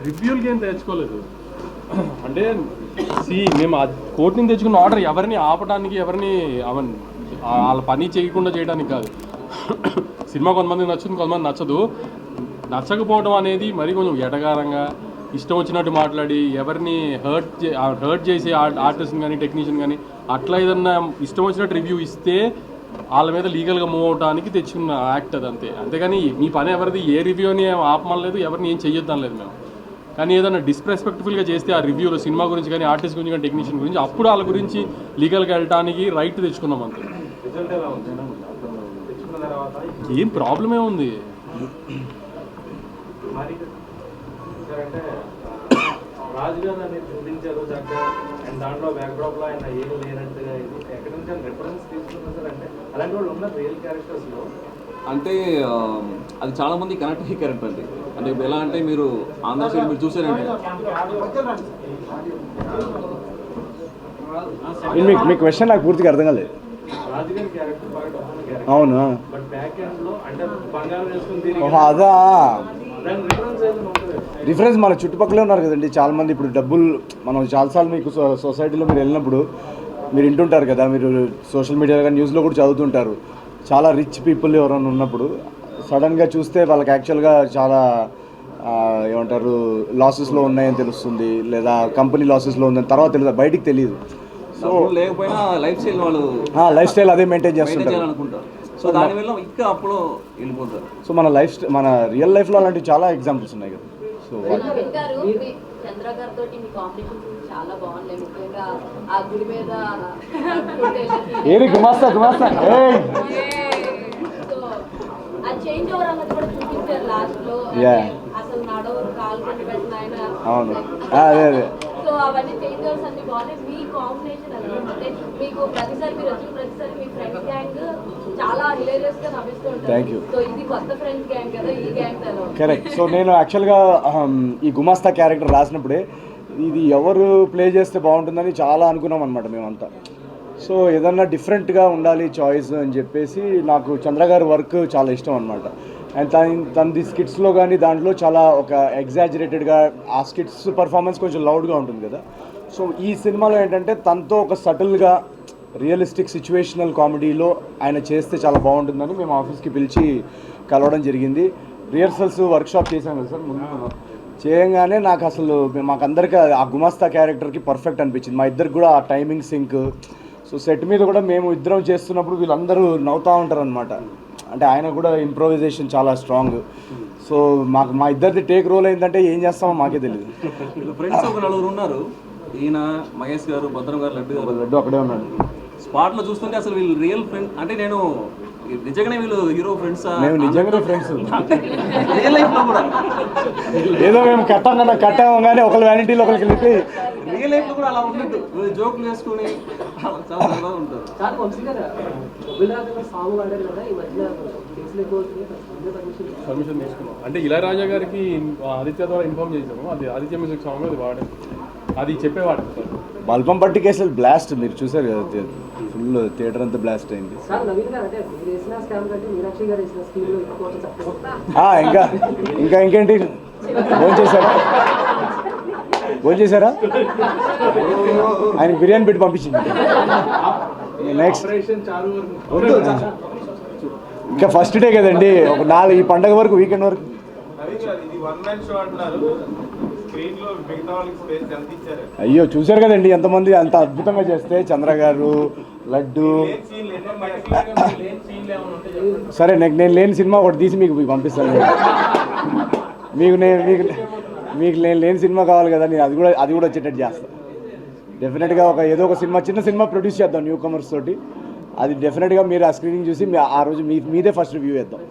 రివ్యూలకి ఏం తెచ్చుకోలేదు. అంటే మేము ఆ కోర్టు నుంచి తెచ్చుకున్న ఆర్డర్ ఎవరిని ఆపడానికి, ఎవరిని వాళ్ళ పని చేయకుండా చేయడానికి కాదు. సినిమా కొంతమందికి నచ్చుతుంది, కొంతమంది నచ్చదు. నచ్చకపోవడం అనేది మరీ కొంచెం ఎటగారంగా ఇష్టం వచ్చినట్టు మాట్లాడి ఎవరిని హర్ట్ చేసి ఆర్టిస్ట్ని కానీ టెక్నీషియన్ కానీ అట్లా ఏదన్నా ఇష్టం వచ్చినట్టు రివ్యూ ఇస్తే వాళ్ళ మీద లీగల్గా మూవ్ అవడానికి తెచ్చుకున్న యాక్ట్ అది అంతే. అంతేగాని మీ పని ఎవరిది ఏ రివ్యూని ఆపమనలేదు, ఎవరిని ఏం చెయ్యొద్దాం లేదు మేము. కానీ ఏదైనా డిస్రెస్పెక్ట్ఫుల్గా చేస్తే ఆ రివ్యూలో సినిమా గురించి కానీ ఆర్టిస్ట్ గురించి కానీ టెక్నీషియన్ గురించి అప్పుడు వాళ్ళ గురించి లీగల్గా వెళ్ళడానికి రైట్ తెచ్చుకున్నాం అంతే. ఏం ప్రాబ్లమే ఉంది. రాజుగారు అనేది చూపించారు చక్కగా అండ్ దాంట్లో బ్యాక్డ్రాప్లో ఆయన ఏం లేనట్టుగా ఇది ఎక్కడి నుంచి ఆయన రిఫరెన్స్ తీసుకున్నారు సార్. అంటే అలాంటి వాళ్ళు ఉన్నారు రియల్ క్యారెక్టర్స్లో. అంటే అది చాలా మంది కనెక్ట్ అయ్యే క్యారెక్టర్ అండి. అంటే ఇప్పుడు ఎలా అంటే మీరు ఆంధ్ర సైడ్ మీరు చూసారంటే మీ క్వశ్చన్ నాకు పూర్తిగా అర్థం కాలేదు. రాజుగారి క్యారెక్టర్ బాగా డబ్బున్న క్యారెక్టర్, అవును. బట్ బ్యాక్ ఎండ్ లో అంటే బంగారం వేసుకుని అదా దాని రిఫరెన్స్ ఏదైనా ఉంటుంది. డిఫరెన్స్ మన చుట్టుపక్కలే ఉన్నారు కదండి చాలామంది. ఇప్పుడు డబ్బులు మనం చాలాసార్లు మీకు సొసైటీలో మీరు వెళ్ళినప్పుడు మీరు వింటుంటారు కదా, మీరు సోషల్ మీడియా కానీ న్యూస్లో కూడా చదువుతుంటారు. చాలా రిచ్ పీపుల్ ఎవరైనా ఉన్నప్పుడు సడన్గా చూస్తే వాళ్ళకి యాక్చువల్గా చాలా ఏమంటారు లాసెస్లో ఉన్నాయని తెలుస్తుంది, లేదా కంపెనీ లాసెస్లో ఉందని తర్వాత తెలియదు, బయటికి తెలియదు. సో లేకపోయినా లైఫ్ స్టైల్ వాళ్ళు లైఫ్ స్టైల్ అదే మెయింటైన్ చేస్తుంటారు అనుకుంటారు. సో దానివల్ల ఇంకా అప్పుడు వెళ్ళిపోతారు. సో మన రియల్ లైఫ్లో అలాంటివి చాలా ఎగ్జాంపుల్స్ ఉన్నాయి కదా. సో చంద్ర గారితో మీ కాంపిటీషన్ చాలా బాగున్నాయి. ముఖ్యంగా ఆ గుడి మీద గుమాస్తా ఆ చేంజ్ ఓవర్ అన్నది కూడా చూపించారు లాస్ట్ లో. అసలు నడవరు, కాలు కొని పెట్టిన ఆయన. అవును, అదే సో అవన్నీ చేంజ్ ఓవర్స్ అన్ని బాగున్నాయి. మీ కాంబినేషన్ ఎలా అంటే మీకు ప్రతిసారి మీరు వచ్చిన ప్రతిసారి మీ ఫ్రెండ్స్ గ్యాంగ్ చాలా హిలేరియస్ గా నవ్విస్తుంటారు. Thank you. సో ఇది కొత్త ఫ్రెండ్స్ గ్యాంగ్ కదా, ఈ గ్యాంగ్ ఎలా? కరెక్ట్. సో నేను యాక్చువల్గా ఈ గుమాస్తా క్యారెక్టర్ రాసినప్పుడే ఇది ఎవరు ప్లే చేస్తే బాగుంటుందని చాలా అనుకున్నాం అనమాట మేమంతా. సో ఏదన్నా డిఫరెంట్గా ఉండాలి చాయిస్ అని చెప్పేసి నాకు చంద్రగారి వర్క్ చాలా ఇష్టం అనమాట. అండ్ తనది స్కిట్స్లో కానీ దాంట్లో చాలా ఒక ఎగ్జాజరేటెడ్గా ఆ స్కిట్స్ పర్ఫార్మెన్స్ కొంచెం లౌడ్గా ఉంటుంది కదా. సో ఈ సినిమాలో ఏంటంటే తనతో ఒక సటిల్గా రియలిస్టిక్ సిచ్యువేషనల్ కామెడీలో ఆయన చేస్తే చాలా బాగుంటుందని మేము ఆఫీస్కి పిలిచి కలవడం జరిగింది. రిహర్సల్స్ వర్క్షాప్ చేశాం కదా సార్. ముందు చేయగానే నాకు అసలు మాకందరికీ ఆ గుమాస్తా క్యారెక్టర్కి పర్ఫెక్ట్ అనిపించింది. మా ఇద్దరికి కూడా ఆ టైమింగ్ సింక్. సో సెట్ మీద కూడా మేము ఇద్దరం చేస్తున్నప్పుడు వీళ్ళందరూ నవ్వుతూ ఉంటారు అనమాట. అంటే ఆయన కూడా ఇంప్రొవైజేషన్ చాలా స్ట్రాంగ్. సో మా ఇద్దరిది టేక్ రోల్ ఏంటంటే ఏం చేస్తామో మాకే తెలియదు. ఫ్రెండ్స్ ఒక నలుగురు ఉన్నారు, ఈయన మహేష్ గారు, భద్రం గారు, లడ్డు అక్కడే ఉన్నాడు. స్పాట్లో చూస్తుంటే అసలు వీళ్ళు రియల్ ఫ్రెండ్ అంటే నేను నిజంగానే వీళ్ళు హీరో ఫ్రెండ్స్. మేము నిజంగానే ఫ్రెండ్స్. రియల్ లైఫ్లో కూడా ఏదో మేము కట్టాము కానీ ఒకరి వ్యానిటీలో ఒకరికి వెళ్ళి రియల్ లైఫ్లో కూడా అలా ఉన్నట్టు జోకులు వేసుకుని చాలా సరదాగా ఉంటారు. పర్మిషన్ తీసుకున్నాం. అంటే ఇళయరాజా గారికి ఆదిత్య ద్వారా ఇన్ఫార్మ్ చేసాము. అది ఆదిత్య మ్యూజిక్ సాంగ్ అది వాడాము, అది చెప్పేవాడు సార్. బల్పం పట్టి కేసులు బ్లాస్ట్ మీరు చూసారు కదా, ఫుల్ థియేటర్ అంతా బ్లాస్ట్ అయింది. ఇంకేంటి భోంచేశారా? ఆయన బిర్యానీ పెట్టి పంపించింది. నెక్స్ట్ ఇంకా ఫస్ట్ డే కదండి, ఒక 4 ఈ పండగ వరకు వీకెండ్ వరకు. అయ్యో చూశారు కదండి ఎంతమంది అంత అద్భుతంగా చేస్తే. చంద్ర గారు, లడ్డు. సరే నేను లేని సినిమా ఒకటి తీసి మీకు పంపిస్తాను. మీకు నేను లేని సినిమా కావాలి కదా, నేను అది కూడా వచ్చేటట్టు చేస్తాను. డెఫినెట్గా ఏదో ఒక చిన్న సినిమా ప్రొడ్యూస్ చేద్దాం న్యూ కమర్స్ తోటి. అది డెఫినెట్గా మీరు ఆ స్క్రీనింగ్ చూసి ఆ రోజు మీదే ఫస్ట్ రివ్యూ చేద్దాం.